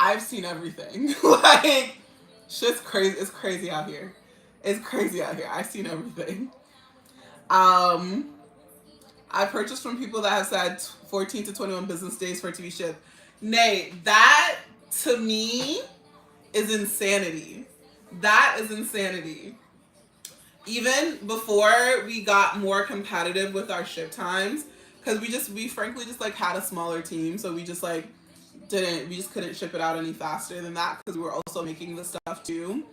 I've seen everything. Like, shit's crazy. It's crazy out here. It's crazy out here. I've seen everything. Um, I purchased from people that have said 14 to 21 business days for it to be shipped. Nate, that to me is insanity. That is insanity. Even before we got more competitive with our ship times, because we frankly just like had a smaller team, so we just like we just couldn't ship it out any faster than that because we were also making the stuff too.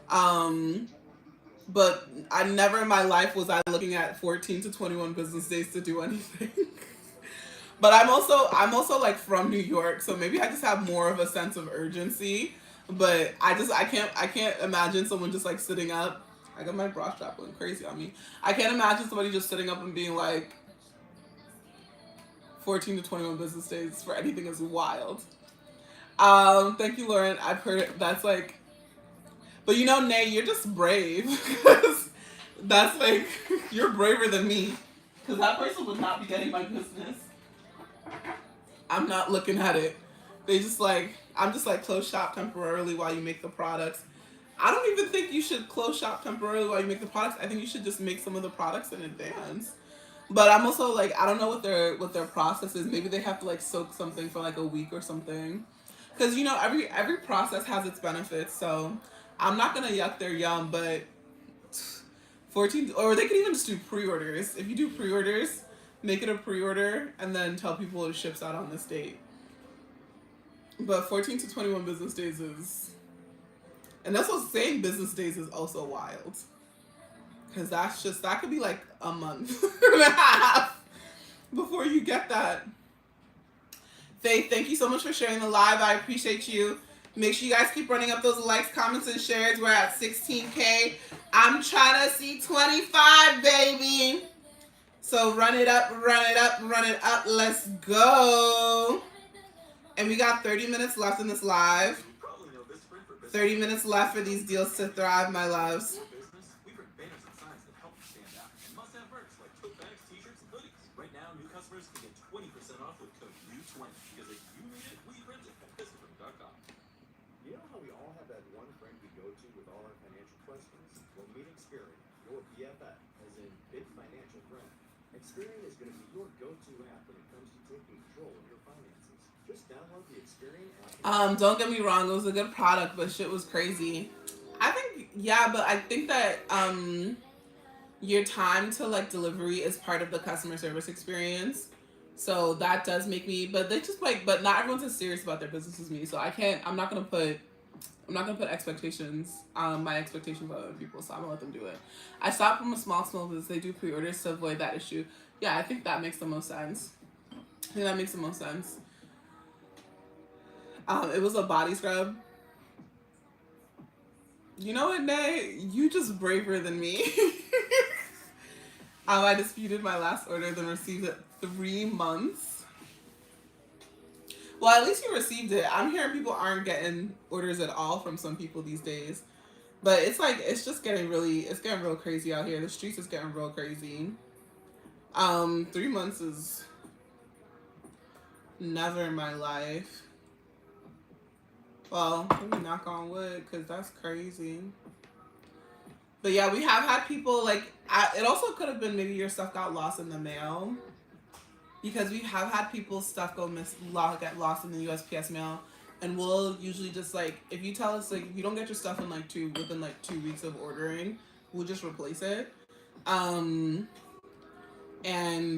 Um, but I never in my life was I looking at 14 to 21 business days to do anything. But I'm also like from New York, so maybe I just have more of a sense of urgency. But I can't imagine someone just like sitting up. I got my bra strap going crazy on me. I can't imagine somebody just sitting up and being like 14 to 21 business days for anything is wild. Thank you, Lauren. I've heard it. That's like, but you know, Nay, you're just brave. Because that's like, you're braver than me. Because that person would not be getting my business. I'm not looking at it. They just like, I'm just like, close shop temporarily while you make the products. I don't even think you should close shop temporarily while you make the products. I think you should just make some of the products in advance. But I'm also like, I don't know what their process is. Maybe they have to like soak something for like a week or something. Because you know, every process has its benefits. So I'm not gonna yuck their yum, but 14, or they can even just do pre-orders. If you do pre-orders, make it a pre-order and then tell people it ships out on this date. But 14 to 21 business days is, and that's what saying business days is also wild. Because that could be like a month and a half before you get that. Faith, thank you so much for sharing the live. I appreciate you. Make sure you guys keep running up those likes, comments, and shares. We're at 16K. I'm trying to see 25, baby. So run it up, run it up, run it up. Let's go. And we got 30 minutes left in this live. 30 minutes left for these deals to thrive, my loves. Don't get me wrong, it was a good product, but shit was crazy. I think, yeah, but I think that your time to like delivery is part of the customer service experience. So that does make me, but they just like, but not everyone's as serious about their business as me. So I'm not gonna put expectations, my expectations on other people. So I'm gonna let them do it. I stopped from a small business. They do pre-orders to avoid that issue. Yeah, I think that makes the most sense. I think that makes the most sense. It was a body scrub. You know what, Nay? You just braver than me. I disputed my last order, then received it 3 months. Well, at least you received it. I'm hearing people aren't getting orders at all from some people these days. But it's like, it's getting real crazy out here. The streets is getting real crazy. 3 months is never in my life. Well, let me knock on wood, because that's crazy. But yeah, we have had people like, it also could have been maybe your stuff got lost in the mail. Because we have had people's stuff get lost in the USPS mail. And we'll usually just like, if you tell us like, if you don't get your stuff in like within like 2 weeks of ordering, we'll just replace it. And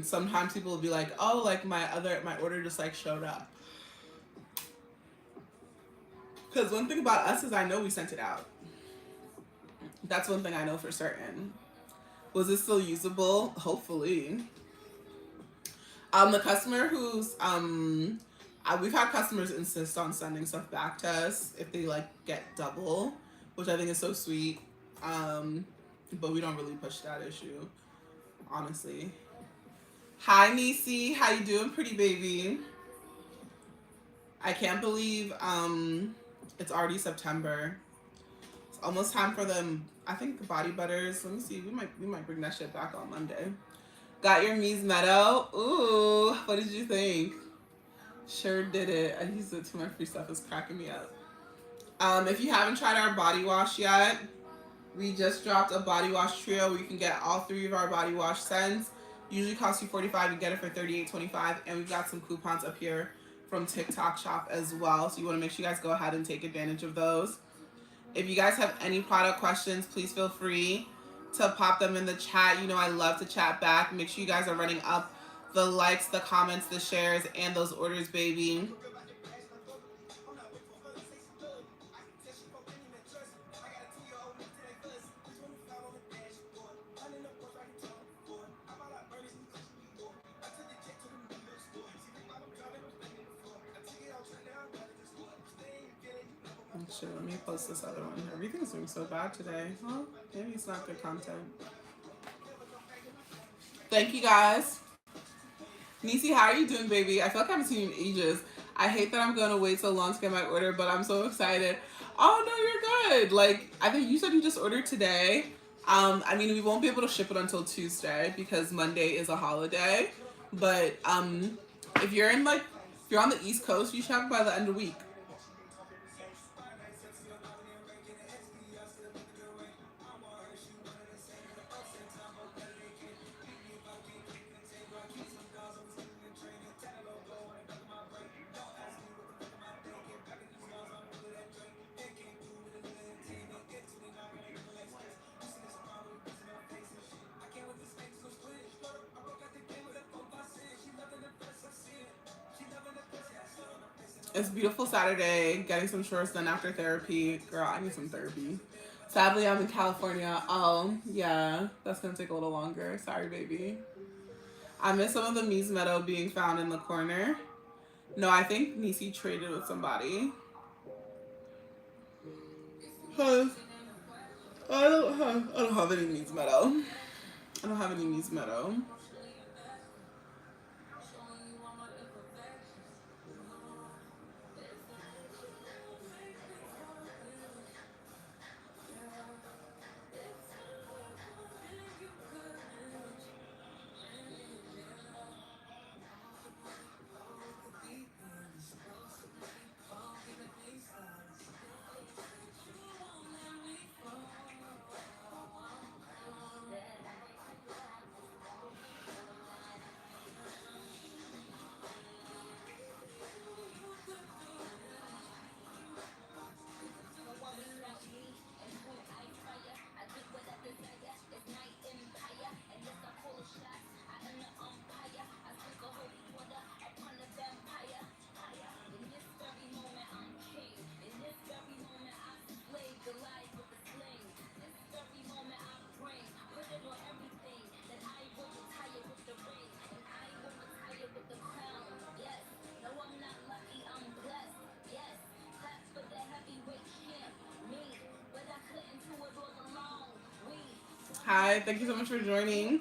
sometimes people will be like, oh, like my order just like showed up. Because one thing about us is I know we sent it out. That's one thing I know for certain. Was it still usable? Hopefully. The customer who's we've had customers insist on sending stuff back to us if they like get double, which I think is so sweet. But we don't really push that issue, honestly. Hi, Nisi. How you doing, pretty baby? I can't believe it's already September. It's almost time for them. I think body butters. Let me see. We might bring that shit back on Monday. Got your Mies Meadow. Ooh, what did you think? Sure did it. I used it to my free stuff. It's cracking me up. If you haven't tried our body wash yet, we just dropped a body wash trio where you can get all three of our body wash scents. Usually costs you 45. You get it for 38.25, and we've got some coupons up here from TikTok Shop as well. So you want to make sure you guys go ahead and take advantage of those. If you guys have any product questions, please feel free to pop them in the chat. You know I love to chat back. Make sure you guys are running up the likes, the comments, the shares, and those orders, baby. Shit, let me post this other one. Everything's doing so bad today. Well, maybe it's not good content. Thank you guys. Nisi, how are you doing, baby? I feel like I haven't seen you in ages. I hate that I'm going to wait so long to get my order, but I'm so excited. Oh, no, you're good. Like, I think you said you just ordered today. I mean, we won't be able to ship it until Tuesday because Monday is a holiday. But if you're in, like, if you're on the East Coast, you should have it by the end of the week. It's a beautiful Saturday, getting some chores done after therapy. Girl, I need some therapy. Sadly, I'm in California. Yeah, that's gonna take a little longer. Sorry, baby. I miss some of the Mies Meadow being found in the corner. No, I think Nisi traded with somebody. I don't have any Mies Meadow. I don't have any Mies Meadow. Hi, thank you so much for joining.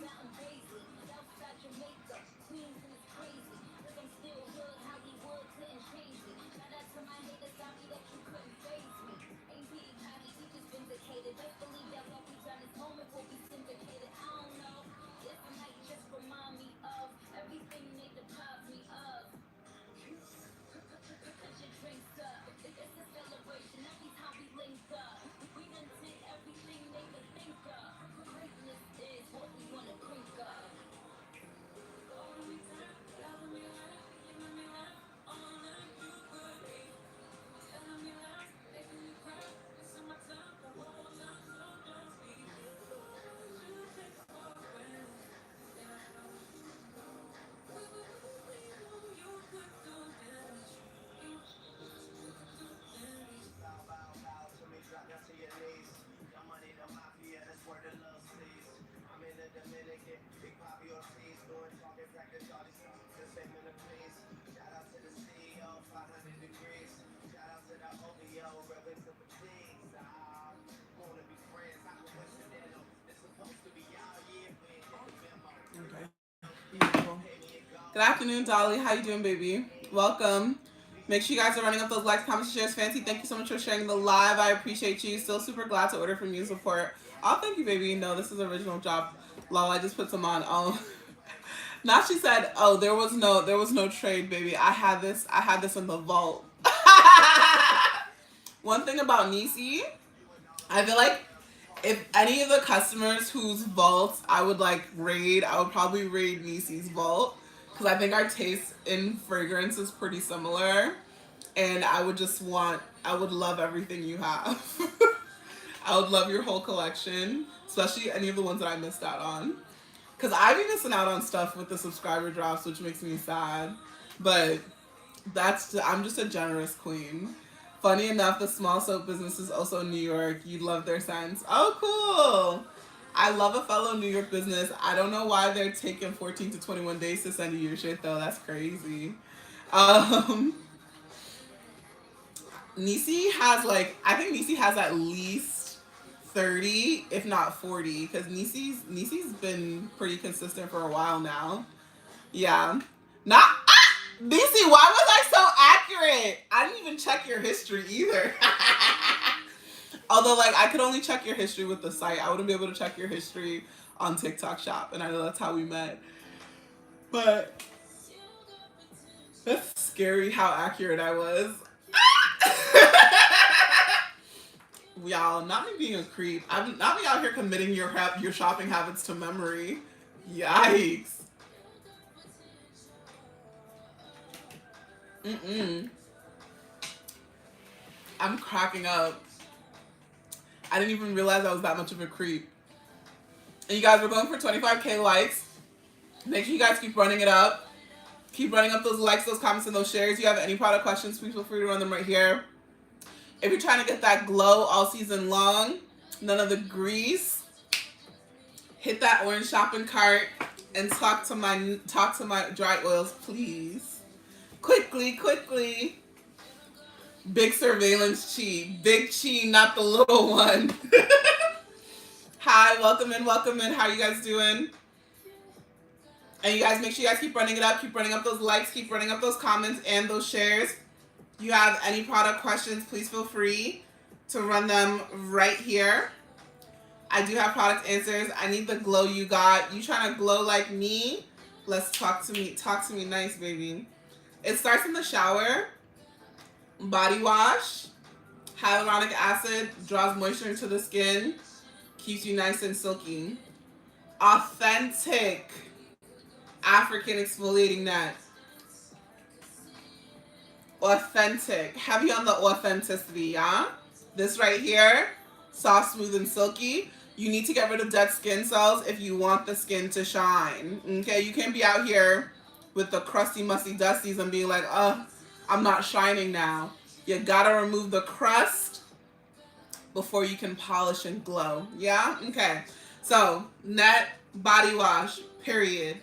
Beautiful. Good afternoon, Dolly. How you doing, baby? Welcome. Make sure you guys are running up those likes, comments, shares. Fancy, thank you so much for sharing the live. I appreciate you. Still super glad to order from you. Support. Oh, thank you, baby. No, this is original job. Lol, I just put some on. Now she said, "Oh, there was no trade, baby. I had this in the vault." One thing about Nisi, I feel like if any of the customers whose vaults I would like raid, I would probably raid Nisi's vault because I think our taste in fragrance is pretty similar, and I would love everything you have. I would love your whole collection, especially any of the ones that I missed out on. Because I've been missing out on stuff with the subscriber drops, which makes me sad. But I'm just a generous queen. Funny enough, the small soap business is also in New York. You love their scents. Oh, cool. I love a fellow New York business. I don't know why they're taking 14 to 21 days to send you your shit, though. That's crazy. Um, I think Nisi has at least 30, if not 40, because Nisi's been pretty consistent for a while now. Yeah. Not Nisi, why was I so accurate? I didn't even check your history either. Although like I could only check your history with the site. I wouldn't be able to check your history on TikTok Shop, and I know that's how we met. But that's scary how accurate I was. Y'all, not me being a creep. I'm not me out here committing your shopping habits to memory. Yikes. I'm cracking up. I didn't even realize I was that much of a creep. And you guys, we're going for 25K likes. Make sure you guys keep running it up. Keep running up those likes, those comments, and those shares. If you have any product questions, please feel free to run them right here. If you're trying to get that glow all season long, none of the grease, hit that orange shopping cart and talk to my dry oils, please. Quickly. Big surveillance chi. Big chi, not the little one. Hi, welcome in. How are you guys doing? And you guys, make sure you guys keep running it up. Keep running up those likes. Keep running up those comments and those shares. If you have any product questions, please feel free to run them right here. I do have product answers. I need the glow you got. You trying to glow like me? Let's talk to me. Talk to me nice, baby. It starts in the shower. Body wash. Hyaluronic acid draws moisture into the skin. Keeps you nice and silky. Authentic African exfoliating net. Authentic. Heavy on the authenticity, yeah? This right here, soft, smooth, and silky. You need to get rid of dead skin cells if you want the skin to shine. Okay? You can't be out here with the crusty, musty dusties and being like, I'm not shining now. You gotta remove the crust before you can polish and glow. Yeah? Okay. So, net body wash, period.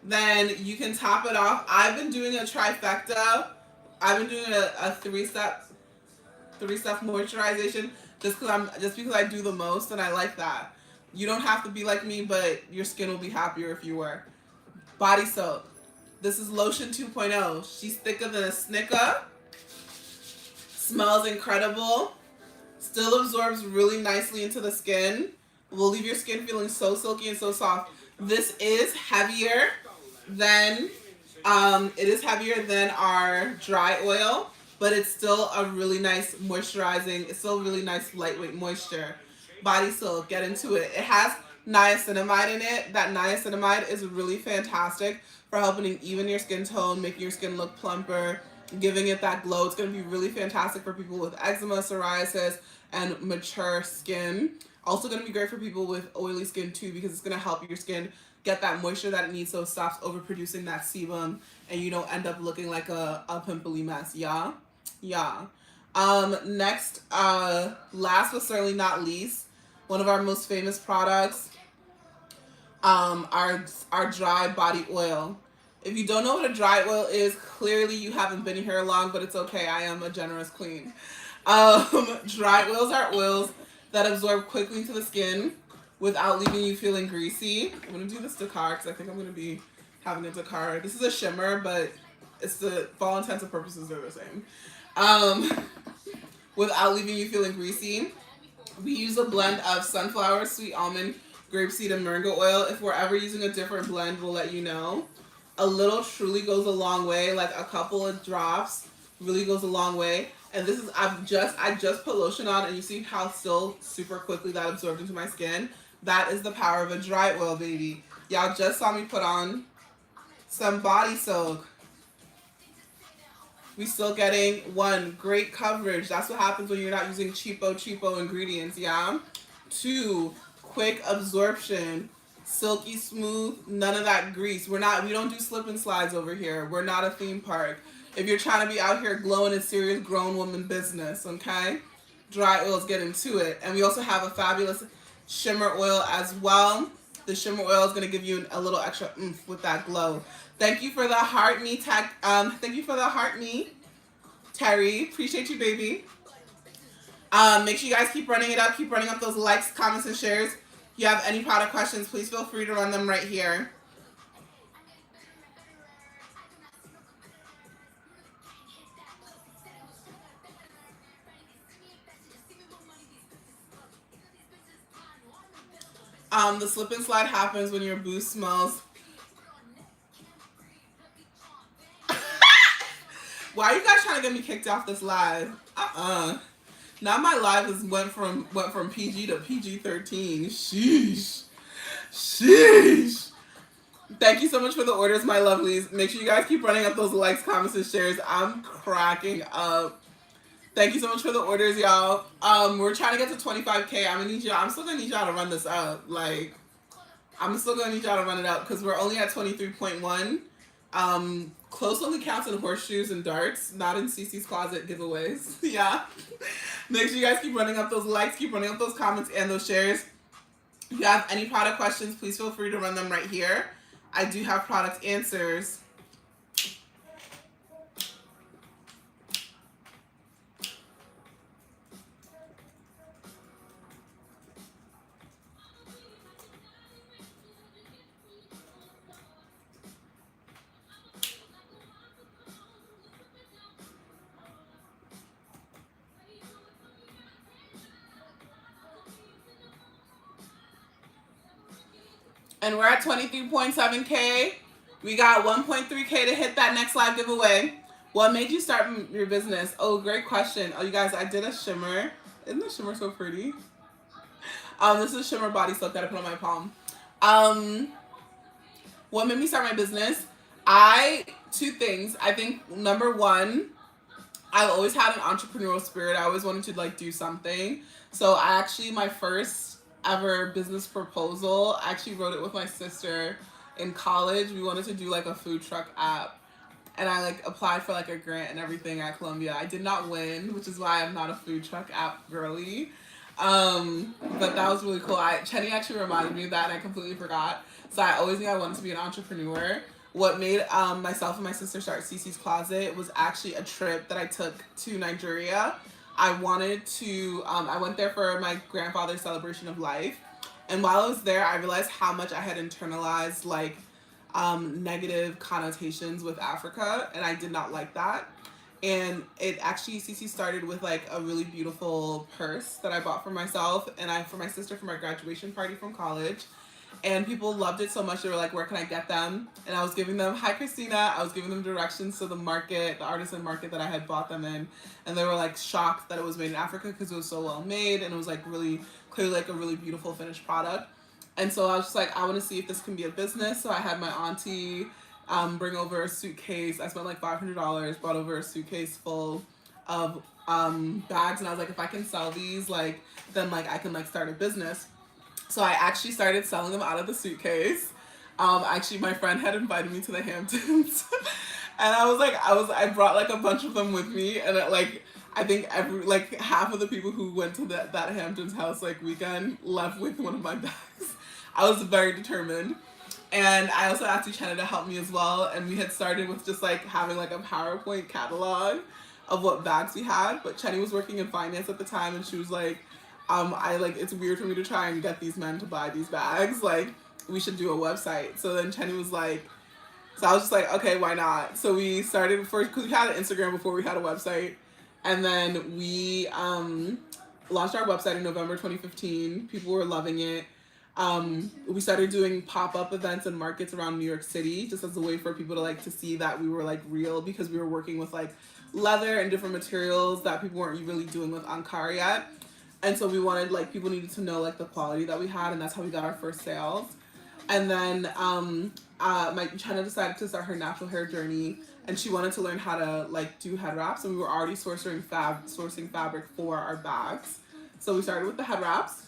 Then you can top it off. I've been doing a trifecta. I've been doing a three-step moisturization just because I do the most and I like that. You don't have to be like me, but your skin will be happier if you were. Body soap. This is lotion 2.0. She's thicker than a Snicker. Smells incredible. Still absorbs really nicely into the skin. Will leave your skin feeling so silky and so soft. This is heavier than our dry oil, but it's still a really nice moisturizing, it's still really nice lightweight moisture. Body soap, get into it. It has niacinamide in it. That niacinamide is really fantastic for helping even your skin tone, making your skin look plumper, giving it that glow. It's going to be really fantastic for people with eczema, psoriasis, and mature skin. Also going to be great for people with oily skin too, because it's going to help your skin get that moisture that it needs so it stops overproducing that sebum and you don't end up looking like a pimply mess. Yeah. Next, last but certainly not least, one of our most famous products, our dry body oil. If you don't know what a dry oil is, clearly you haven't been here long, but it's okay. I am a generous queen. Dry oils are oils that absorb quickly to the skin without leaving you feeling greasy. I'm going to do this Dakar because I think I'm going to be having a Dakar. This is a shimmer, but for all intents and purposes, they're the same. Without leaving you feeling greasy. We use a blend of sunflower, sweet almond, grapeseed and moringa oil. If we're ever using a different blend, we'll let you know. A little truly goes a long way. Like a couple of drops really goes a long way. And this is I just put lotion on, and you see how still super quickly that absorbed into my skin. That is the power of a dry oil, baby. Y'all just saw me put on some body soak. We still getting one, great coverage. That's what happens when you're not using cheapo ingredients, yeah? Two, quick absorption, silky smooth, none of that grease. We don't do slip and slides over here. We're not a theme park. If you're trying to be out here glowing, it's serious grown woman business, okay? Dry oils get into it. And we also have a fabulous shimmer oil as well. The shimmer oil is going to give you a little extra oomph with that glow. Thank you for the heart me tag. Thank you for the heart me, Terry. Appreciate you, baby. Make sure you guys keep running it up. Keep running up those likes, comments, and shares. If you have any product questions, please feel free to run them right here. The slip and slide happens when your booth smells. Why are you guys trying to get me kicked off this live? Now my live went from PG to PG-13. Sheesh. Thank you so much for the orders, my lovelies. Make sure you guys keep running up those likes, comments, and shares. I'm cracking up. Thank you so much for the orders, y'all. We're trying to get to 25K. I'm still gonna need y'all to run this up. Like, I'm still gonna need y'all to run it up because we're only at 23.1. Close only counts in horseshoes and darts, not in Cece's Closet giveaways. Yeah. Make sure you guys keep running up those likes, keep running up those comments and those shares. If you have any product questions, please feel free to run them right here. I do have product answers. And we're at 23.7K. We got 1.3K to hit that next live giveaway. What made you start your business? Oh, great question. Oh, you guys, I did a shimmer. Isn't the shimmer so pretty? This is shimmer body soap that I put on my palm. What made me start my business? Two things. I think number one, I've always had an entrepreneurial spirit. I always wanted to like do something. So my first ever business proposal, I actually wrote it with my sister in college. We wanted to do like a food truck app, and I like applied for like a grant and everything at Columbia. I did not win, which is why I'm not a food truck app girly. But that was really cool. Chenny actually reminded me of that, and I completely forgot. So I always knew I wanted to be an entrepreneur. What made myself and my sister start Cece's Closet was actually a trip that I took to Nigeria. I went there for my grandfather's celebration of life. And while I was there, I realized how much I had internalized like negative connotations with Africa, and I did not like that. And it actually, Cece started with like a really beautiful purse that I bought for myself and for my sister for my graduation party from college. And people loved it so much, they were like, where can I get them? And I was giving them, hi Christina, I was giving them directions to the market, the artisan market that I had bought them in. And they were like shocked that it was made in Africa because it was so well made and it was like really, clearly like a really beautiful finished product. And so I was just like, I want to see if this can be a business. So I had my auntie bring over a suitcase. I spent like $500, brought over a suitcase full of bags. And I was like, if I can sell these, like, then like I can like start a business. So I actually started selling them out of the suitcase. Actually, my friend had invited me to the Hamptons, and I brought like a bunch of them with me, and I think half of the people who went to that Hamptons house like weekend left with one of my bags. I was very determined, and I also asked Uchenna to help me as well. And we had started with just like having like a PowerPoint catalog of what bags we had. But Chenny was working in finance at the time, and she was like, it's weird for me to try and get these men to buy these bags. Like, we should do a website. So then Chenny was like, so I was just like, okay, why not? So we started first, because we had an Instagram before we had a website. And then we launched our website in November 2015. People were loving it. We started doing pop-up events and markets around New York City just as a way for people to like to see that we were like real, because we were working with like leather and different materials that people weren't really doing with Ankara yet. And so we wanted like people needed to know like the quality that we had, and that's how we got our first sales. And then my China decided to start her natural hair journey, and she wanted to learn how to like do head wraps, and we were already sourcing fabric for our bags. So we started with the head wraps,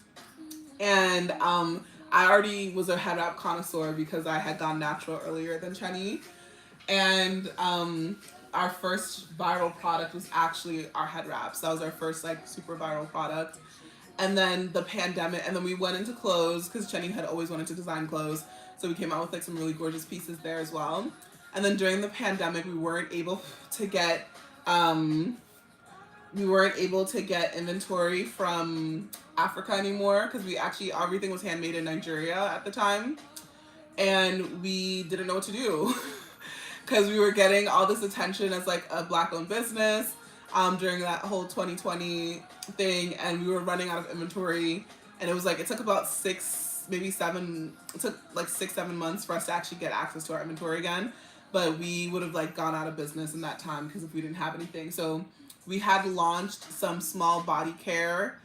and I already was a head wrap connoisseur because I had gone natural earlier than Chenny. And our first viral product was actually our head wraps. That was our first like super viral product. And then the pandemic, and then we went into clothes because Chenny had always wanted to design clothes. So we came out with like some really gorgeous pieces there as well. And then during the pandemic, we weren't able to get inventory from Africa anymore, because we actually, everything was handmade in Nigeria at the time, and we didn't know what to do because we were getting all this attention as like a black owned business during that whole 2020 thing, and we were running out of inventory, and it was like it took about 6-7 months for us to actually get access to our inventory again, but we would have like gone out of business in that time because if we didn't have anything. So we had launched some small body care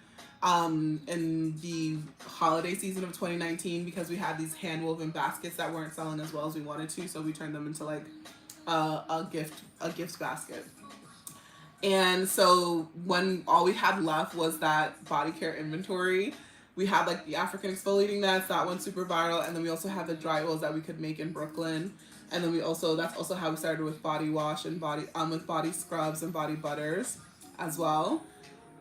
in the holiday season of 2019 because we had these hand woven baskets that weren't selling as well as we wanted to, so we turned them into like a gift basket. And so when all we had left was that body care inventory, we had like the African exfoliating nets that went super viral, and then we also had the dry oils that we could make in Brooklyn. And then that's also how we started with body wash and with body scrubs and body butters as well.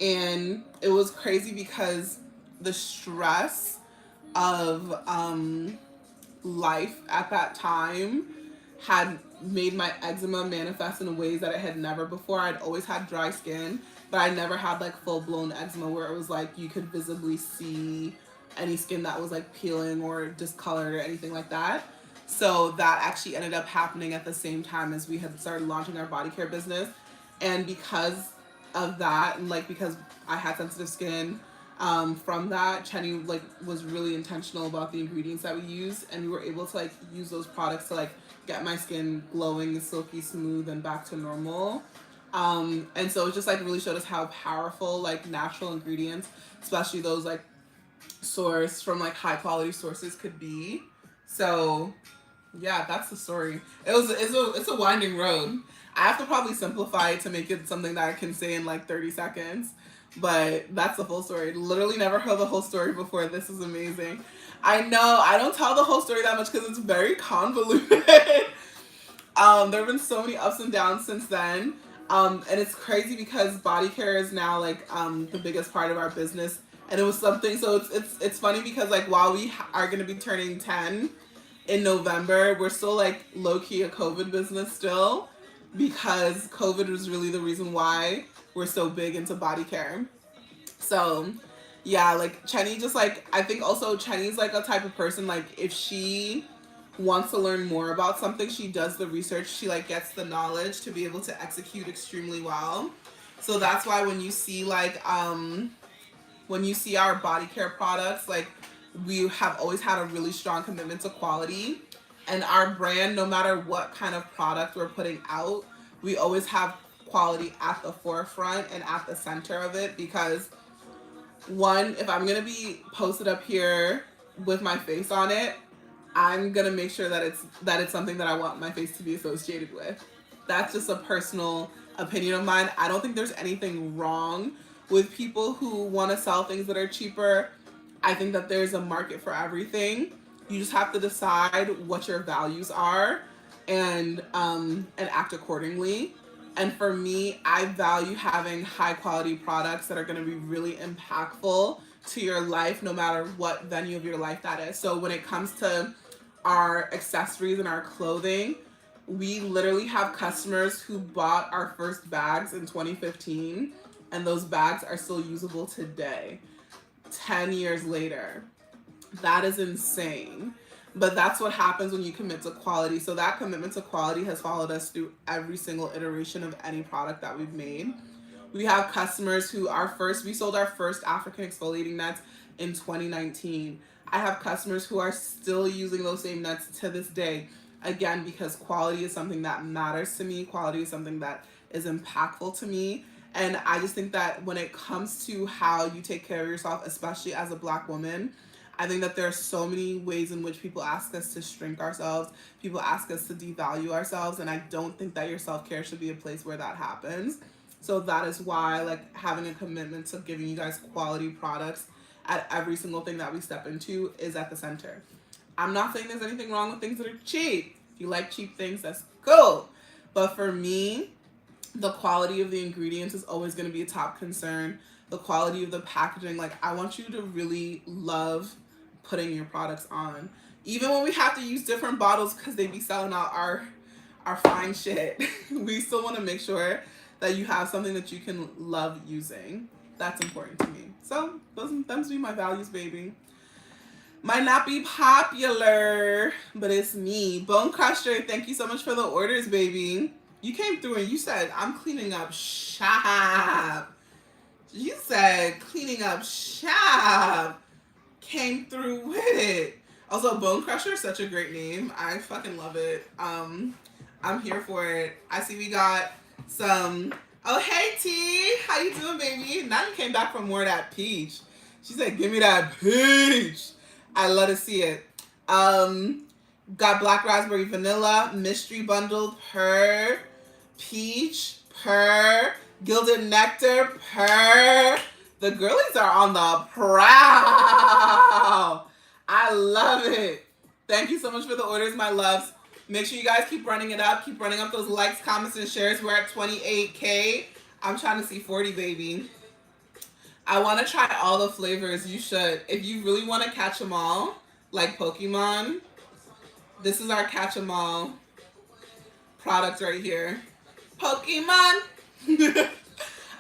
And it was crazy because the stress of life at that time had made my eczema manifest in ways that it had never before. I'd always had dry skin, but I never had like full-blown eczema where it was like you could visibly see any skin that was like peeling or discolored or anything like that. So that actually ended up happening at the same time as we had started launching our body care business. And because of that, and like because I had sensitive skin from that, Chenny like was really intentional about the ingredients that we use, and we were able to like use those products to like get my skin glowing, silky smooth, and back to normal. And so it just like really showed us how powerful like natural ingredients, especially those like sourced from like high quality sources, could be. So yeah, that's the story. It's a winding road. I have to probably simplify it to make it something that I can say in like 30 seconds. But that's the full story. Literally never heard the whole story before. This is amazing. I know I don't tell the whole story that much because it's very convoluted. There have been so many ups and downs since then. And it's crazy because body care is now like the biggest part of our business. And it was something, so it's funny because like while we are going to be turning 10 in November, we're still like low-key a COVID business still, because COVID was really the reason why we're so big into body care. So yeah, like Chenny just like, I think also Chenny's like a type of person, like if she wants to learn more about something, she does the research, she like gets the knowledge to be able to execute extremely well. So that's why when you see like when you see our body care products, like we have always had a really strong commitment to quality, and our brand, no matter what kind of product we're putting out, we always have quality at the forefront and at the center of it, because one, if I'm gonna be posted up here with my face on it, I'm gonna make sure that it's something that I want my face to be associated with. That's just a personal opinion of mine. I don't think there's anything wrong with people who want to sell things that are cheaper. I think that there's a market for everything. You just have to decide what your values are and act accordingly. And for me, I value having high quality products that are going to be really impactful to your life, no matter what venue of your life that is. So when it comes to our accessories and our clothing, we literally have customers who bought our first bags in 2015, and those bags are still usable today, 10 years later. That is insane. But that's what happens when you commit to quality. So that commitment to quality has followed us through every single iteration of any product that we've made. We have customers who we sold our first African exfoliating nets in 2019. I have customers who are still using those same nets to this day. Again, because quality is something that matters to me. Quality is something that is impactful to me. And I just think that when it comes to how you take care of yourself, especially as a Black woman, I think that there are so many ways in which people ask us to shrink ourselves. People ask us to devalue ourselves. And I don't think that your self-care should be a place where that happens. So that is why, like, having a commitment to giving you guys quality products at every single thing that we step into is at the center. I'm not saying there's anything wrong with things that are cheap. If you like cheap things, that's cool. But for me, the quality of the ingredients is always going to be a top concern. The quality of the packaging. Like, I want you to really love putting your products on. Even when we have to use different bottles because they be selling out our fine shit, we still want to make sure that you have something that you can love using. That's important to me. So those be my values, baby. Might not be popular, but it's me. Bone Crusher, thank you so much for the orders, baby. You came through and you said, I'm cleaning up shop. You said cleaning up shop. Came through with it. Also, Bone Crusher is such a great name. I fucking love it. I'm here for it. I see we got some. Oh, hey, T. How you doing, baby? Now you came back for more of that peach. She said, give me that peach. I love to see it. Got black raspberry vanilla, mystery bundled, per, peach, per, gilded nectar, per. The girlies are on the prowl. I love it. Thank you so much for the orders, my loves. Make sure you guys keep running it up. Keep running up those likes, comments, and shares. We're at 28K. I'm trying to see 40, baby. I want to try all the flavors. You should. If you really want to catch them all, like Pokemon, this is our catch them all product right here. Pokemon.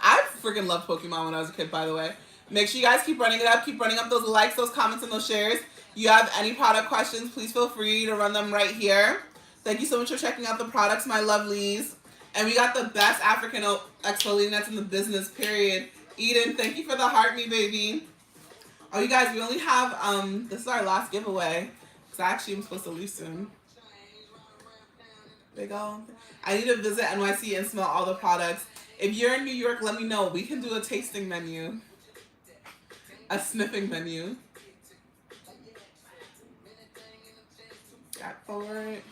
I freaking loved Pokemon when I was a kid, by the way. Make sure you guys keep running it up. Keep running up those likes, those comments, and those shares. You have any product questions, please feel free to run them right here. Thank you so much for checking out the products, my lovelies. And we got the best African exfoliating nets in the business, period. Eden, thank you for the heart me, baby. Oh, you guys, we only have, this is our last giveaway. Because I actually am supposed to leave soon. Big ol'. I need to visit NYC and smell all the products. If you're in New York, let me know. We can do a tasting menu. A sniffing menu. Got for it.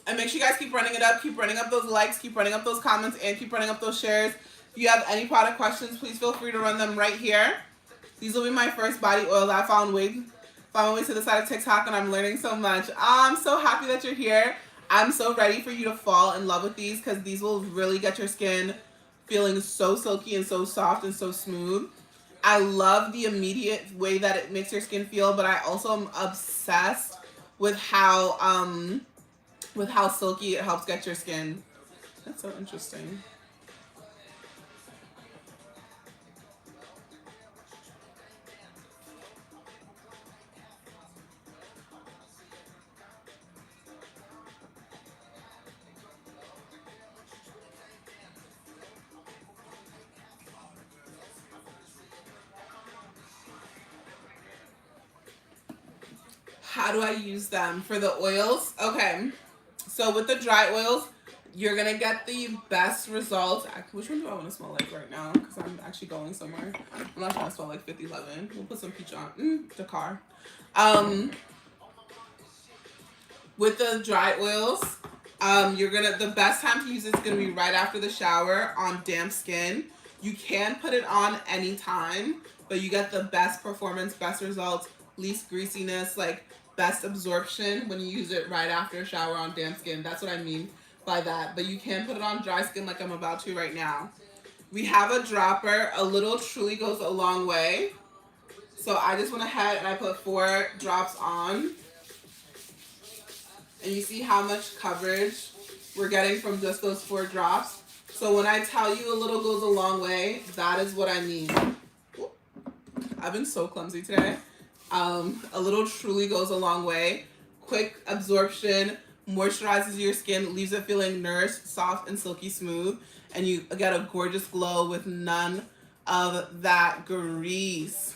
And make sure you guys keep running it up. Keep running up those likes. Keep running up those comments. And keep running up those shares. If you have any product questions, please feel free to run them right here. These will be my first body oil that I found my way to the side of TikTok, and I'm learning so much. I'm so happy that you're here. I'm so ready for you to fall in love with these because these will really get your skin feeling so silky and so soft and so smooth. I love the immediate way that it makes your skin feel, but I also am obsessed with how silky it helps get your skin. That's so interesting. How do I use them? For the oils? Okay. So with the dry oils, you're going to get the best results. Which one do I want to smell like right now? Because I'm actually going somewhere. I'm not trying to smell like 5011. We'll put some peach on. Dakar. With the dry oils, the best time to use it is going to be right after the shower on damp skin. You can put it on anytime, but you get the best performance, best results, least greasiness, like best absorption when you use it right after a shower on damp skin. That's what I mean by that. But you can put it on dry skin like I'm about to right now. We have a dropper. A little truly goes a long way. So I just went ahead and I put 4 drops on. And you see how much coverage we're getting from just those 4 drops. So when I tell you a little goes a long way, that is what I mean. I've been so clumsy today. A little truly goes a long way. Quick absorption, moisturizes your skin, leaves it feeling nourished, soft, and silky smooth. And you get a gorgeous glow with none of that grease.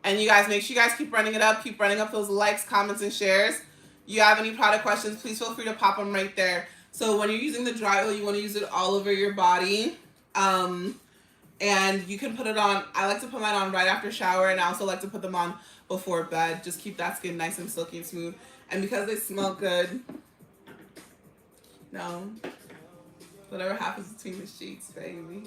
And you guys, make sure you guys keep running it up. Keep running up those likes, comments, and shares. You have any product questions, please feel free to pop them right there. So when you're using the dry oil, you want to use it all over your body. And you can put it on, I like to put mine on right after shower, and I also like to put them on before bed. Just keep that skin nice and silky and smooth. And because they smell good, no, whatever happens between the sheets, baby.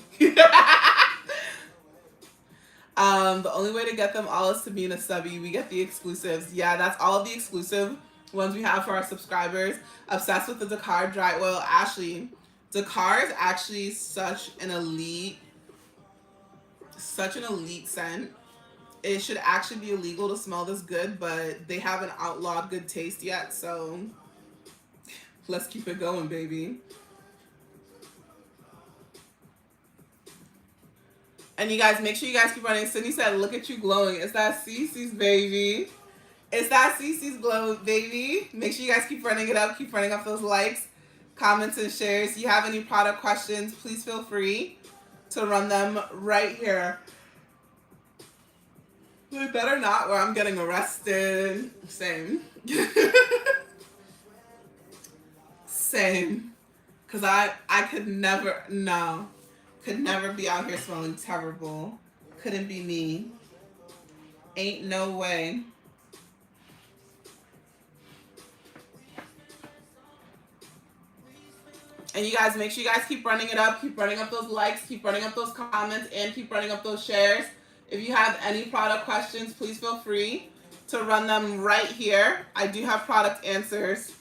The only way to get them all is to be in a subby. We get the exclusives. Yeah, that's all of the exclusive ones we have for our subscribers. Obsessed with the Dakar dry oil. Ashley, Dakar is actually such an elite scent. It should actually be illegal to smell this good, but they haven't outlawed good taste yet, so let's keep it going, baby. And you guys, make sure you guys keep running. Sydney said, look at you glowing. It's that Cece's, baby. It's that Cece's glow, baby. Make sure you guys keep running it up. Keep running up those likes, comments, and shares. If you have any product questions, please feel free to run them right here. We better not, or I'm getting arrested. Same. Same. Because I could never, no. Could never be out here smelling terrible. Couldn't be me. Ain't no way. And you guys, make sure you guys keep running it up. Keep running up those likes. Keep running up those comments. And keep running up those shares. If you have any product questions, please feel free to run them right here. I do have product answers.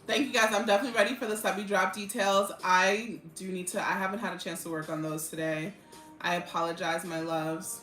Thank you guys. I'm definitely ready for the subby drop details. I haven't had a chance to work on those today. I apologize, my loves.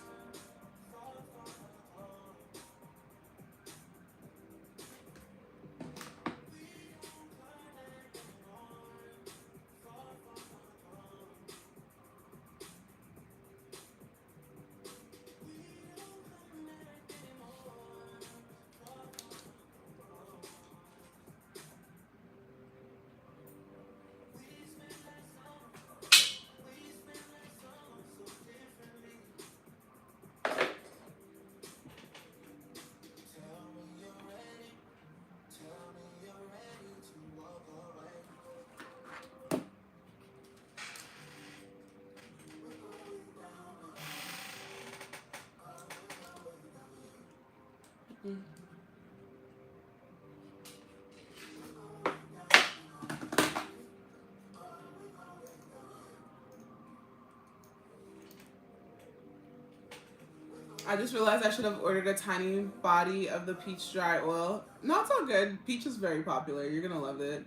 I just realized I should have ordered a tiny body of the peach dry oil. No, it's all good. Peach is very popular. You're gonna love it.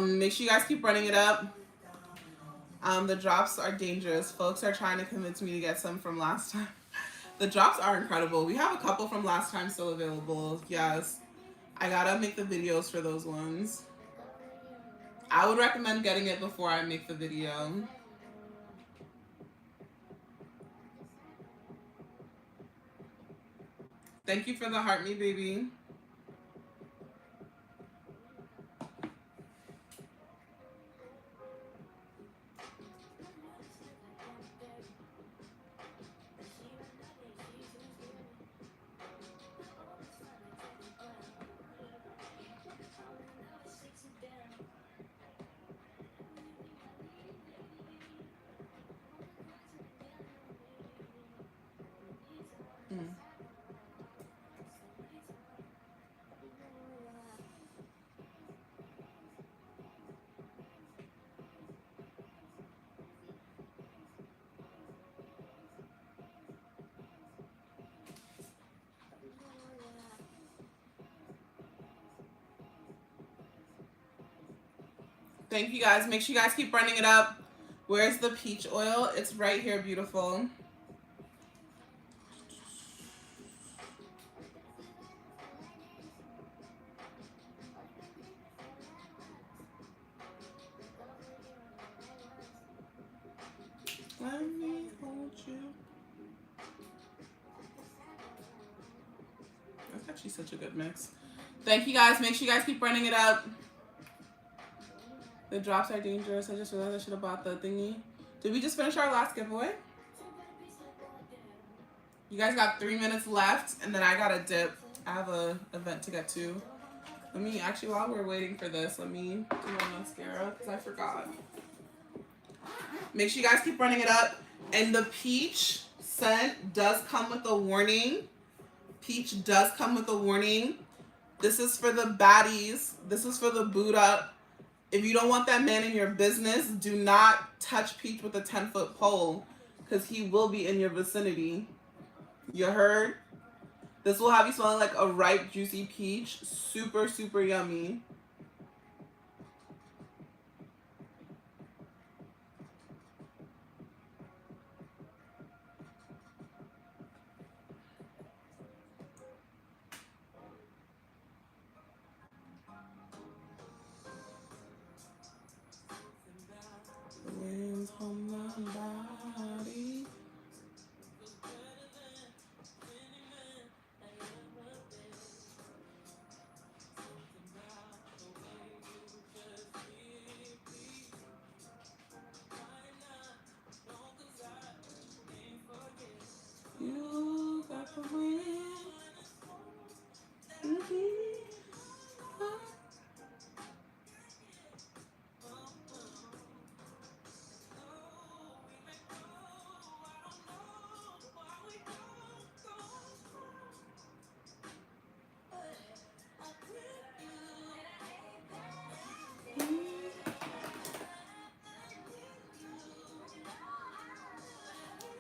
Make sure you guys keep running it up. The drops are dangerous. Folks are trying to convince me to get some from last time. The drops are incredible. We have a couple from last time still available. Yes. I gotta make the videos for those ones. I would recommend getting it before I make the video. Thank you for the heart me, baby. Thank you guys. Make sure you guys keep running it up. Where's the peach oil? It's right here, beautiful. Let me hold you. That's actually such a good mix. Thank you guys. Make sure you guys keep running it up. The drops are dangerous. I just realized I should have bought the thingy. Did we just finish our last giveaway? You guys got 3 minutes left, and then I got a dip. I have a event to get to. Let me, actually, while we're waiting for this, let me do my mascara, because I forgot. Make sure you guys keep running it up. And the peach scent does come with a warning. Peach does come with a warning. This is for the baddies. This is for the boot up. If you don't want that man in your business, do not touch Peach with a 10-foot pole, because he will be in your vicinity. You heard? This will have you smelling like a ripe, juicy peach. Super, super yummy. Winds on my body. You got the wind.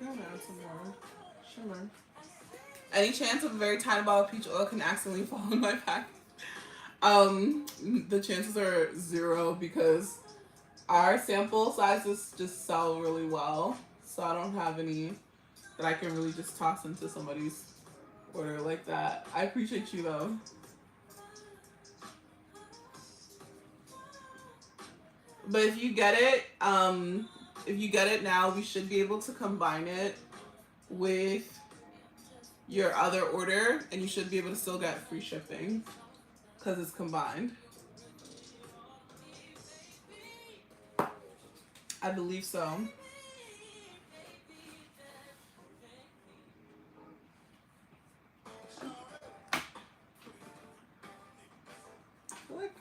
I'm gonna add some more shimmer. Any chance of a very tiny bottle of peach oil can accidentally fall in my pack? The chances are 0 because our sample sizes just sell really well. So I don't have any that I can really just toss into somebody's order like that. I appreciate you though. But if you get it now, we should be able to combine it with your other order, and you should be able to still get free shipping because it's combined. I believe so. I feel like,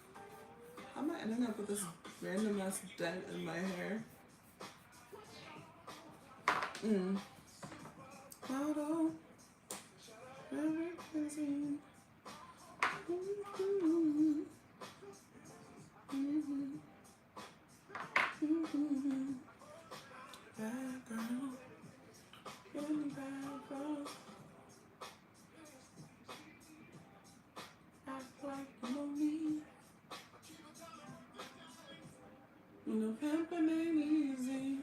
how am I ending up with this random ass dent in my hair? Bottle. Bad girl. Really bad girl. Act like you know me. You know pimpin' ain't easy.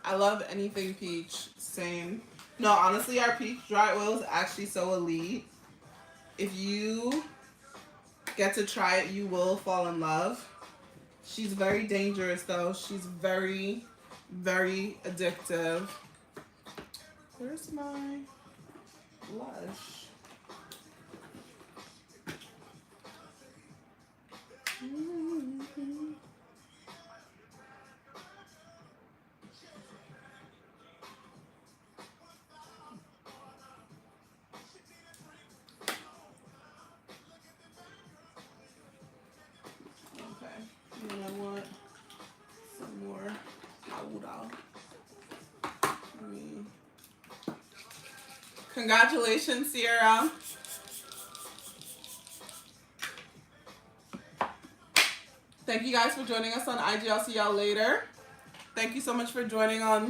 I love anything peach. Same. No, honestly, our peach dry oil is actually so elite. If you get to try it, you will fall in love. She's very dangerous, though. She's very, very addictive. Where's my blush? And then I want some more powder. Congratulations, Sierra. Thank you guys for joining us on IG. I'll see y'all later. Thank you so much for joining on